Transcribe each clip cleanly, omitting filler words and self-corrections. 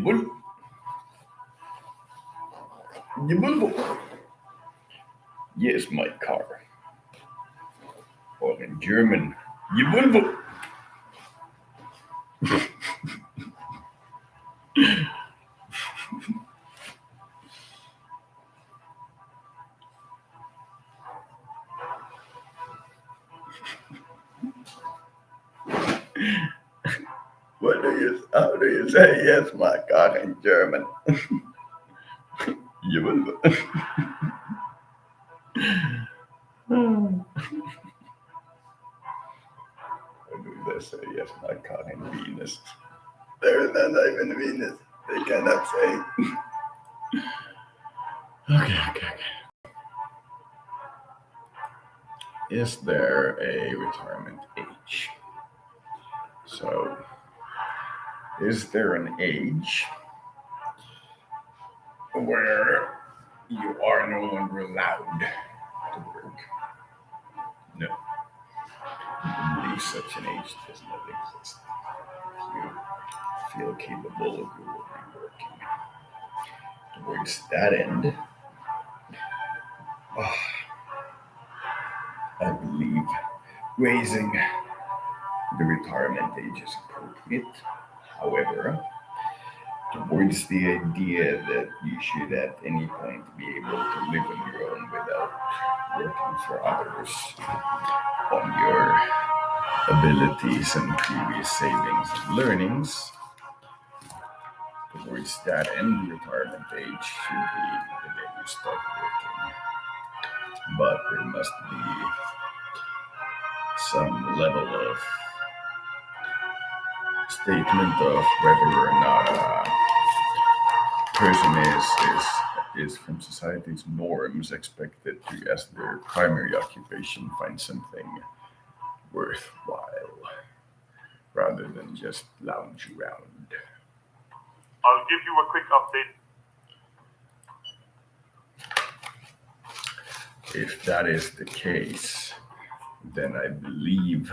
Jubel, Jubel. Yes, my car. Or in German, Jubel. How do you say yes, my car in German? Jubel. How do they say yes, my car in Venus? There is no life in Venus. They cannot say. Okay. Is there a retirement age? So, is there an age where you are no longer allowed to work? No. I believe such an age does not exist. If you feel capable, you will be working. Towards that end, oh, I believe raising the retirement age is appropriate. However, towards the idea that you should at any point be able to live on your own without working for others on your abilities and previous savings and learnings, towards that end, retirement age should be the day you start working. But there must be some level of statement of whether or not a person is from society's norms expected to, as their primary occupation, find something worthwhile rather than just lounge around. I'll give you a quick update. If that is the case, then I believe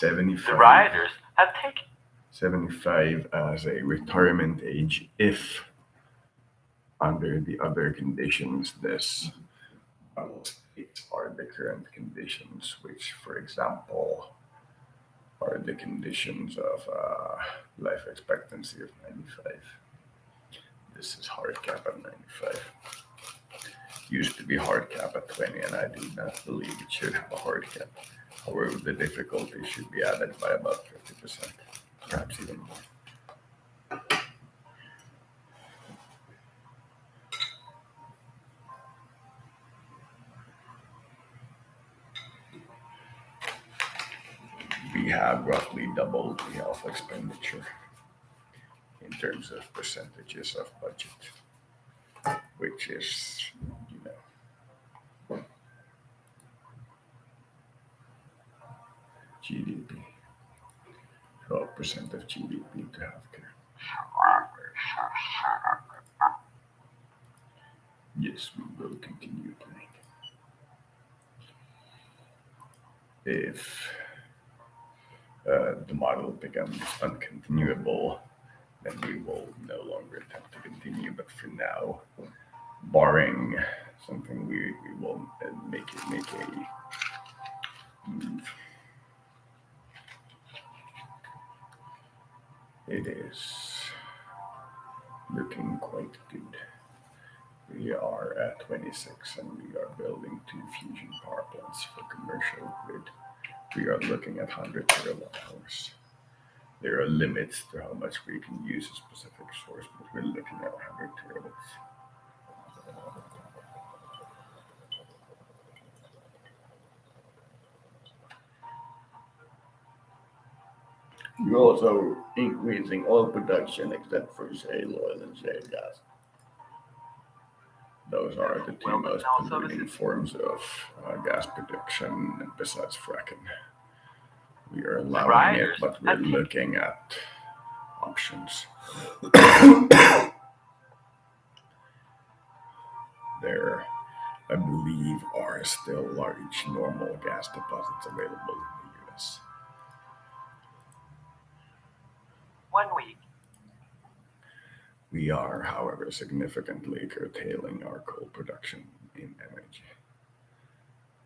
The riders have taken 75 as a retirement age if under the other conditions this are the current conditions, which for example are the conditions of life expectancy of 95. This is hard cap at 95. Used to be hard cap at 20, and I do not believe it should have a hard cap. However, the difficulty should be added by about 50%, perhaps even more. We have roughly doubled the health expenditure in terms of percentages of budget, which is, GDP. 12% of GDP to healthcare. Yes, we will continue playing. If the model becomes uncontinuable, then we will no longer attempt to continue. But for now, barring something, we will make a move. It is looking quite good. We are at 26 and we are building 2 fusion power plants for commercial grid. We are looking at 100 terawatt hours. There are limits to how much we can use a specific source, but we're looking at 100 terawatts. You're also increasing oil production except for shale oil and shale gas. Those are the two most polluting forms of gas production besides fracking. We are allowing it, but we're looking at options. There, I believe, are still large normal gas deposits available in the US. 1 week. We are, however, significantly curtailing our coal production in energy.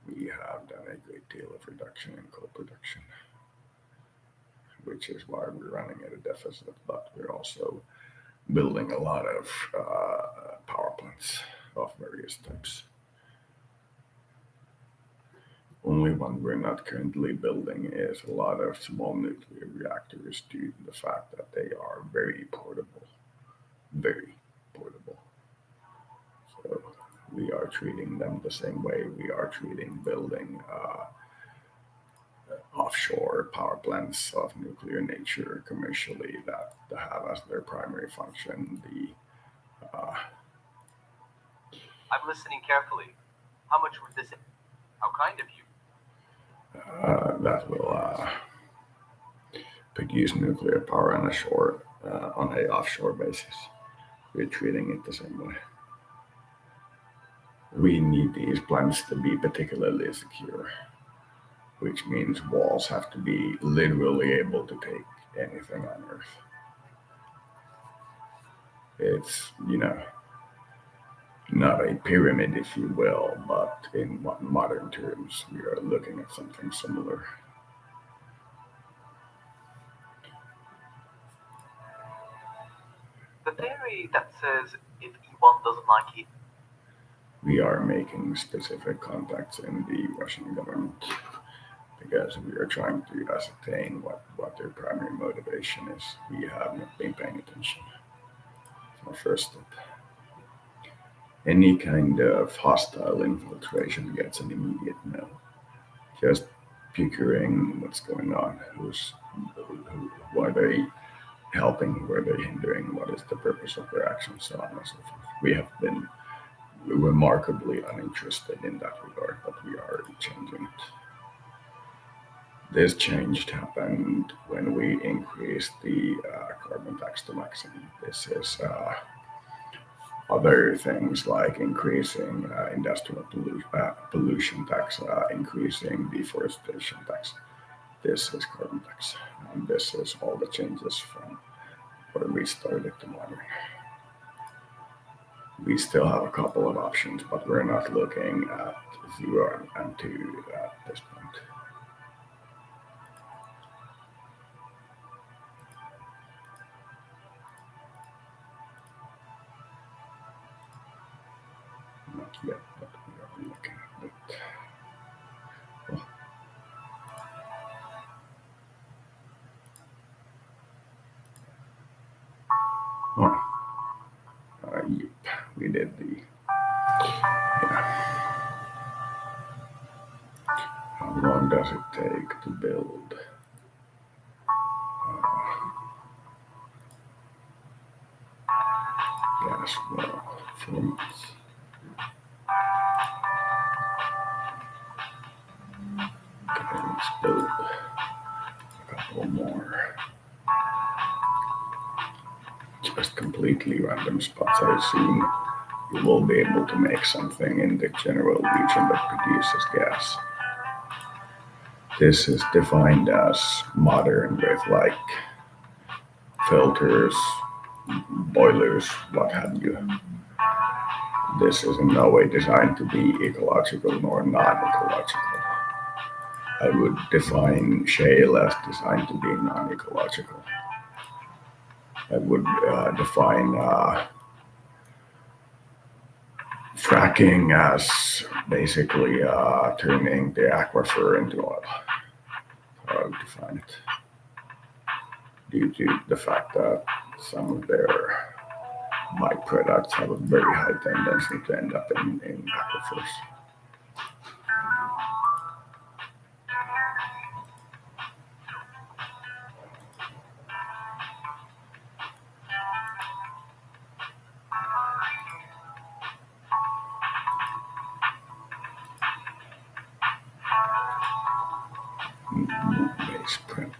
We have done a great deal of reduction in coal production, which is why we're running at a deficit, but we're also building a lot of power plants of various types. Only one we're not currently building is a lot of small nuclear reactors due to the fact that they are very portable, very portable. So we are treating them the same way we are treating building offshore power plants of nuclear nature commercially that have as their primary function the I'm listening carefully. How much would this? How kind of you. that will produce nuclear power on a offshore basis. We're treating it the same way. We need these plants to be particularly secure, which means walls have to be literally able to take anything on Earth. It's, not a pyramid, if you will, but in modern terms, we are looking at something similar. The theory that says if E1 doesn't like it, We are making specific contacts in the Russian government because we are trying to ascertain what their primary motivation is. We have not been paying attention. It's our first step. Any kind of hostile infiltration gets an immediate no. Just picturing what's going on, who are they helping, who are they hindering, what is the purpose of their actions, so on and so forth. We have been remarkably uninterested in that regard, but we are changing it. This change happened when we increased the carbon tax to maximum. This is other things like increasing industrial pollution tax, increasing deforestation tax. This is carbon tax. And this is all the changes from where we started to modern. We still have a couple of options, but we're not looking at 0 and 2 at this point. Not yet, but we are looking at it. Oh, yep, we did the. Yeah. How long does it take to build? Gas well, 4 months. Okay, let's build a couple more. Just completely random spots. I assume you will be able to make something in the general region that produces gas. This is defined as modern with like filters, boilers, what have you. This is in no way designed to be ecological nor non-ecological. I would define shale as designed to be non-ecological. I would define fracking as basically turning the aquifer into oil. How I would define it. Due to the fact that some of their byproducts have a very high tendency to end up in aquifers. Base prep.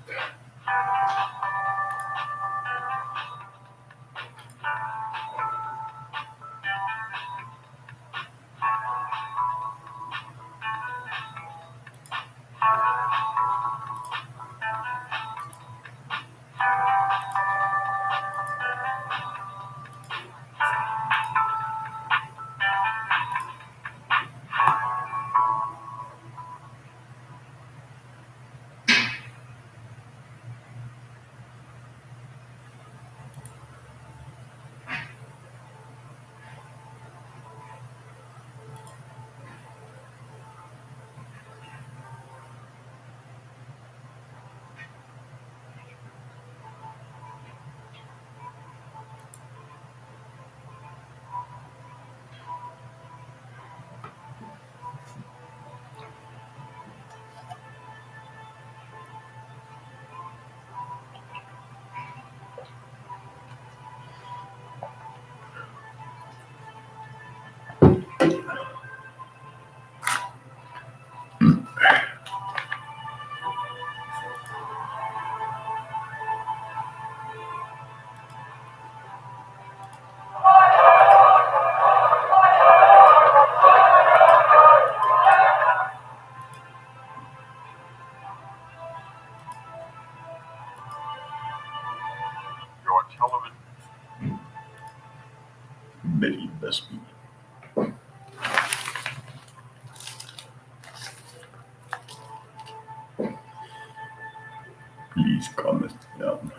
Please comment down.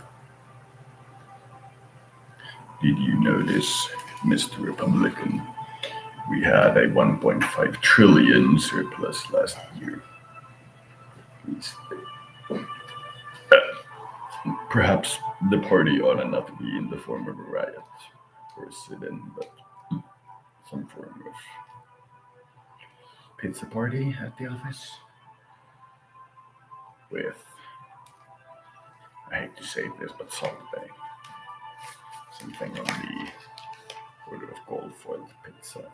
Did you notice, Mr. Republican, we had a 1.5 trillion surplus last year? Please. Perhaps the party ought not be in the form of a riot or sit-in, but some form of pizza party at the office with, I hate to say this, but Salt Bay. Something on the order of gold foiled pizza.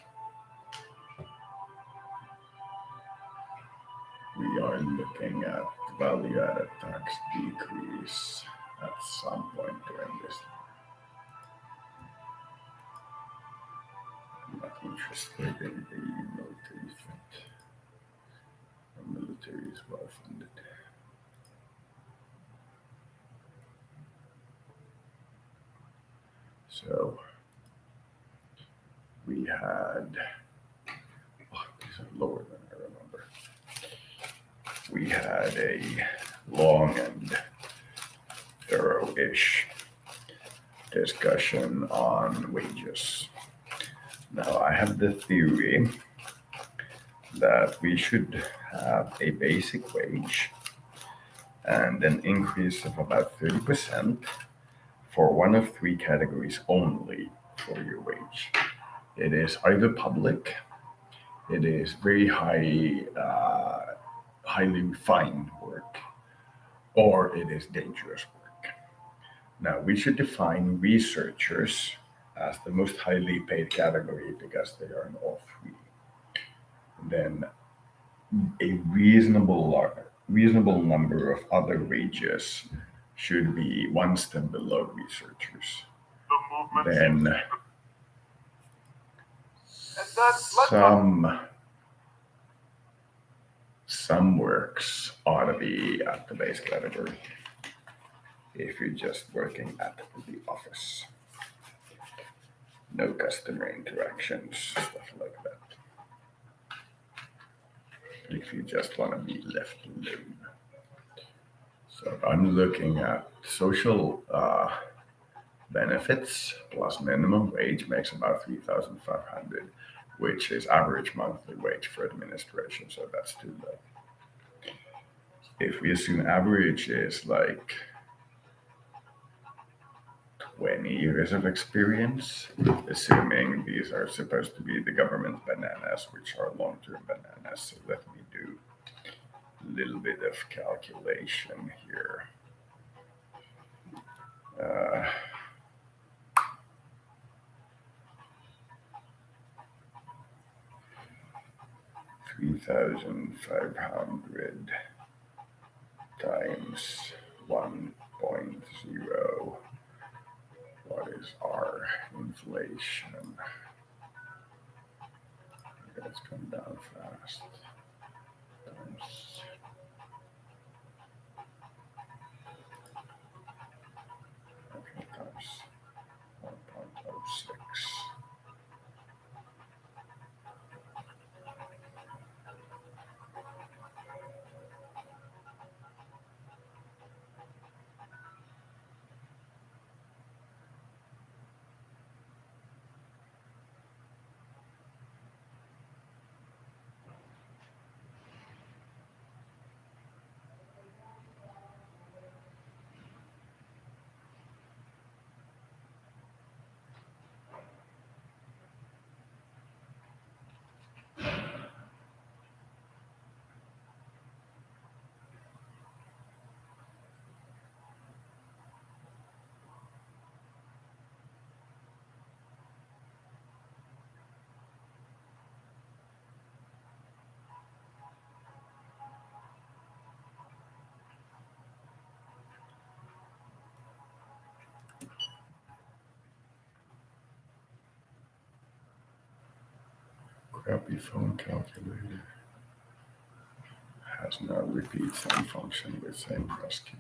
We are looking at value-added tax decrease at some point during this. I'm not interested in the military threat. The military is well funded. So we had, these are lower than I remember. We had a long and thorough-ish discussion on wages. Now, I have the theory that we should have a basic wage and an increase of about 30% for one of three categories only for your wage. It is either public, it is very highly refined work, or it is dangerous work. Now, we should define researchers as the most highly paid category because they are in all three. Then a reasonable number of other wages should be one step below researchers. Then some works ought to be at the base category if you're just working at the office. No customer interactions, stuff like that. If you just want to be left alone. So I'm looking at social benefits plus minimum wage makes about 3,500, which is average monthly wage for administration. So that's too low. If we assume average is like 20 years of experience, assuming these are supposed to be the government bananas, which are long-term bananas. So let me do a little bit of calculation here. 3,500 times 1.0. What is our inflation? It's come down fast. Times times 1.06. Crappy phone calculator has no repeat same function with same press key.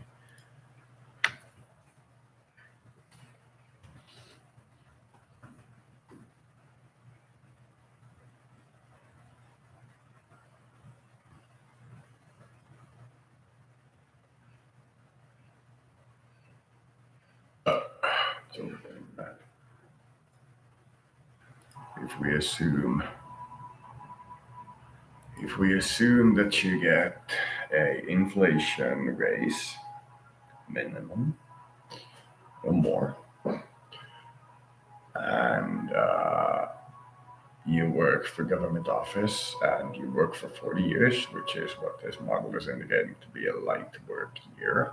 if we assume if we assume that you get a inflation raise minimum or more, and you work for government office and you work for 40 years, which is what this model is indicating to be a light work year,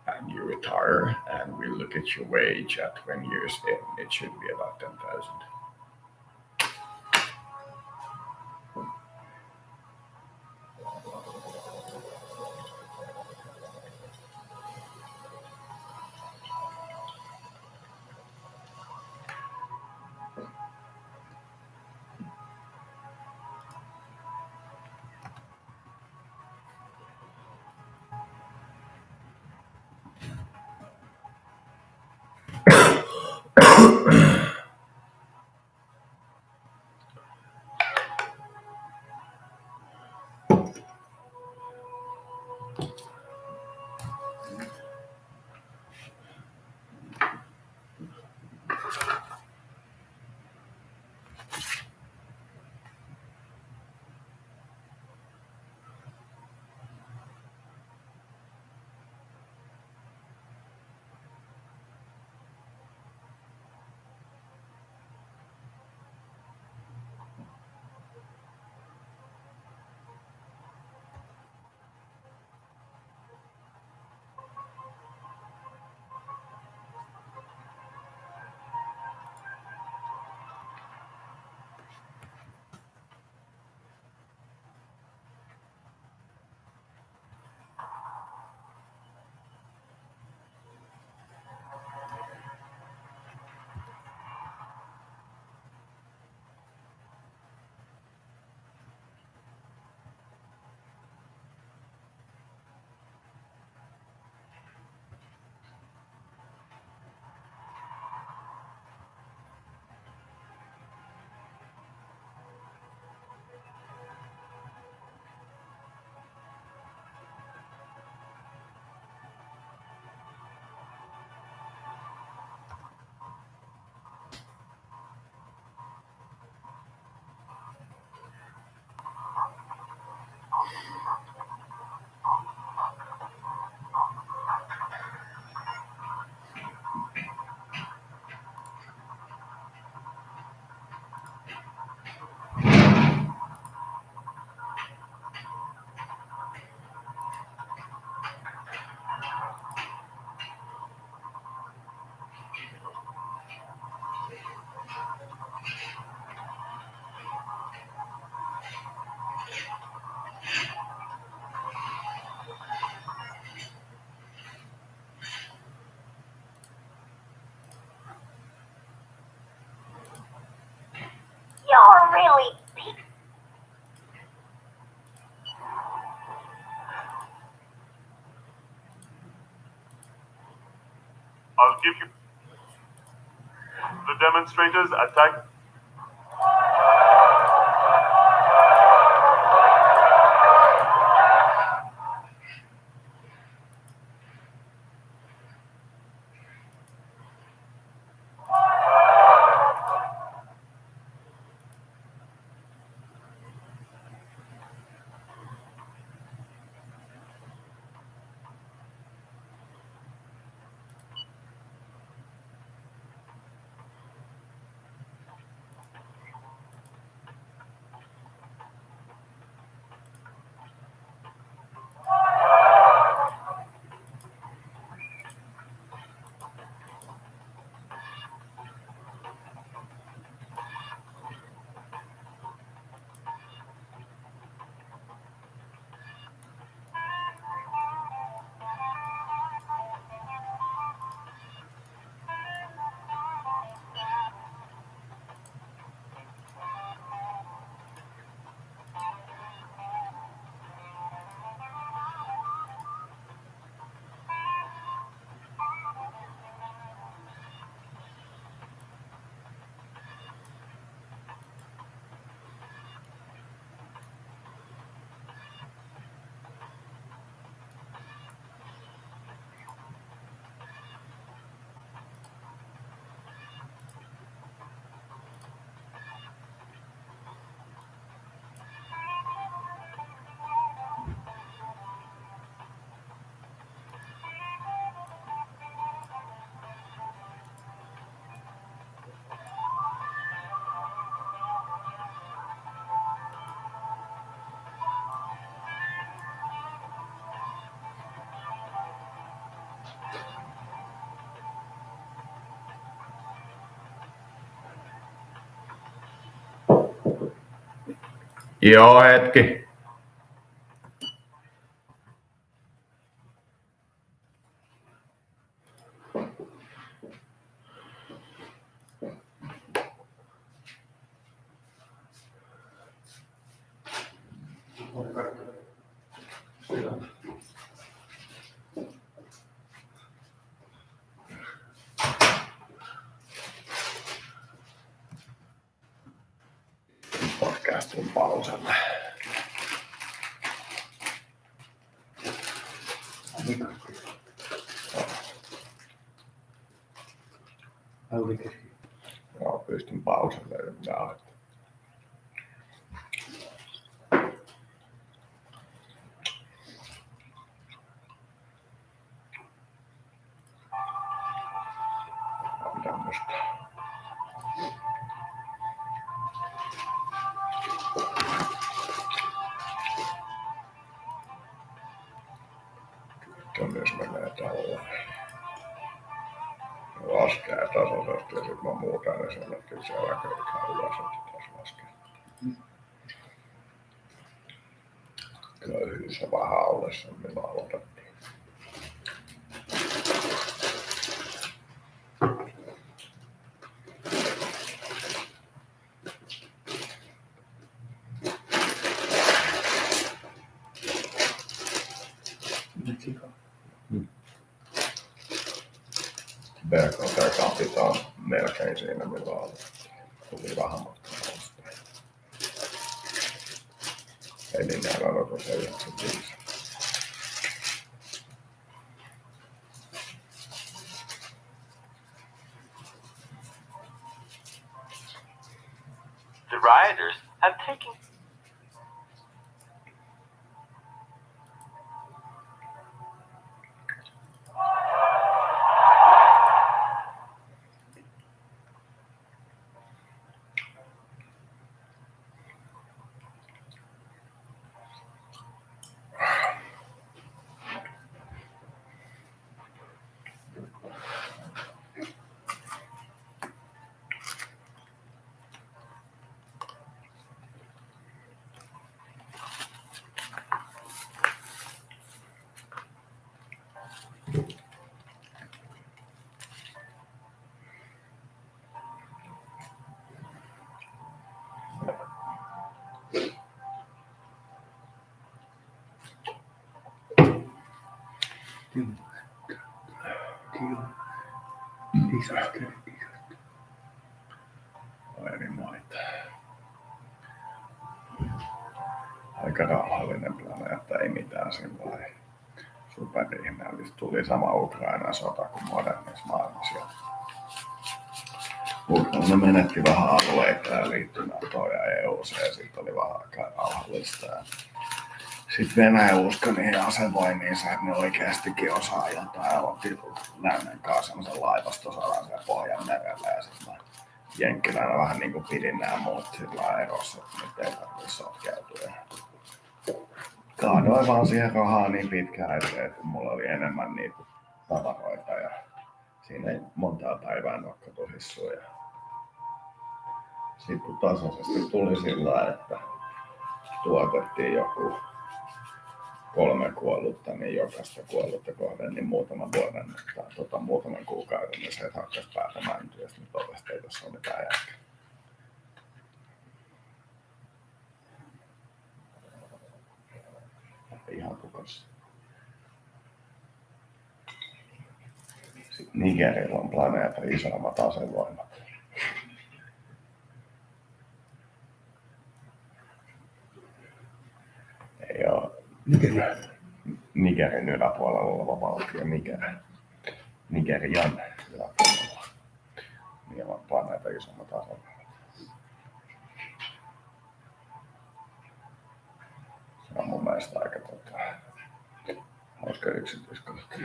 and you retire, and we look at your wage at 20 years in, it should be about 10,000. You're really I'll give you. The demonstrators attacked. Joo, hetki. Podcast on pausalla. Joo, pystyn pausalle. Tämmöstä. Myös menee tällä. Laskee tasaisesti ja sit mä muutan ne sen, että kyllä se älä ulos, että taas laskee. Köyhyys vähän ollessa, millä aloitettiin. BKT-kapit on melkein siinä, millä aloitettiin. Tuli vähän matkaa alaspäin. Eliniän odotus 95. The rioters have taken. Eri maita. Aika rauhallinen planeetta, ei mitään sillä superihmeellistä. Tuli sama Ukrainan sota kuin modernissa maailmassa. Ukraina menetti vähän alueita ja liittyi NATOon ja EU:seen ja sitten oli vähän aikaa rauhallista. Sitten Venäjä uskoi niihin asevoimiinsa, että ne oikeastikin osaa jotain ja otti lännen kanssa semmoisen laivastosalan siellä Pohjanmerellä ja sitten mä jenkkilänä vähän niinku pidin nämä muut sillä erossa, että nyt ei tarvitse sotkeutua. Kaadoin vaan siihen rahaa niin pitkään eteen, kun mulla oli enemmän niitä tavaroita ja siinä ei montaa päivää nokka tosissua. Sitten tasaisesti tuli sillä, että tuotettiin joku 3 kuollutta, niin jokaista kuollutta kohden niin muutaman vuoden, muutaman kuukauden, niin se hakkas päätä mäntyä, ja sitten totesi, että ei tässä ole mitään järkeä. Ihan tukossa. Sitten Nigerillä on planeetan isoimmat asevoimat. Ei oo. Nigerin yläpuolella oleva valtio Nigerian yläpuolella. Niin on planeetan isommat asevoimat. Se on mun mielestä aika hauska yksityiskohta.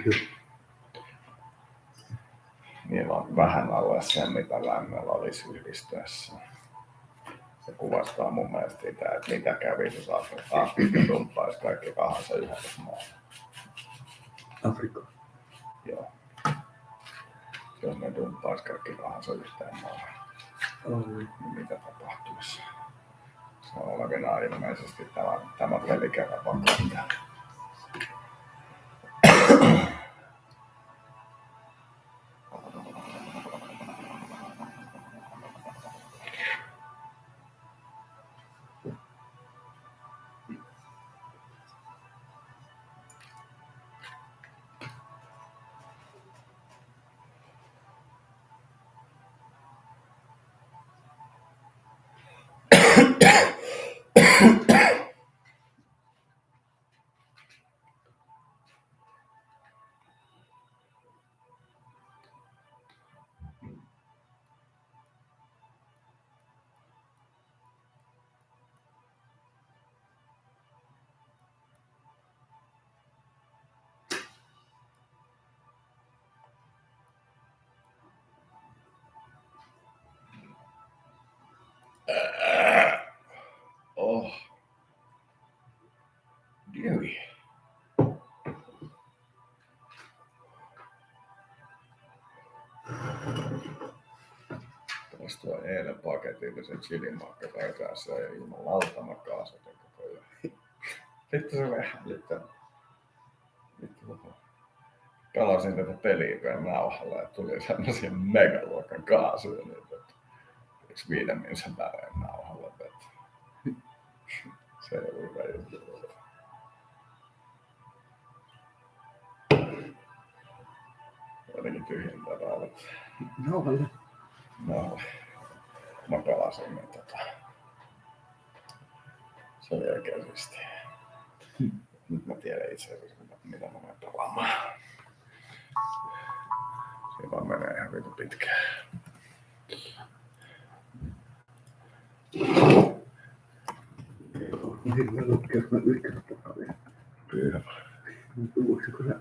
Niillä on vähän alle sen, mitä lämmöllä olisi yhdistyessä. Se kuvastaa mun mielestä sitä, että mitä kävisi, jos Afrikka dumppaisi kaikki rahansa yhdessä maailman. Afrikka. Joo. Jos ne dumppaisi kaikki rahansa yhteen maailman, niin mitä tapahtuisi? Se olevina ilmeisesti tämä pelikerran vakuuttaa. Oh. Deary. Taas tuo eilen paketillisen chilimakka taitaisi ja ilman lautamakaa soten koko ajan. Vittu se oli hälyttänyt. Vittu. Pelasin tätä peliä vielä nauhalla ja tuli sellaisia megaluokan kaasuja nyt, että yksi 5 minsan välein nauhalla. Se oli hyvä juttu. Jotenkin tyhjentävää, että Nauhalle. mä pelasin, niin se oli oikein siistiä. Nyt mä tiedän itse asiassa, mitä mä menen pelaamaan. Siinä vaan menee ihan vitu pitkään. Hirveä lukkeus, mä yritän pelaa vielä. Pyydä. Voisiko sä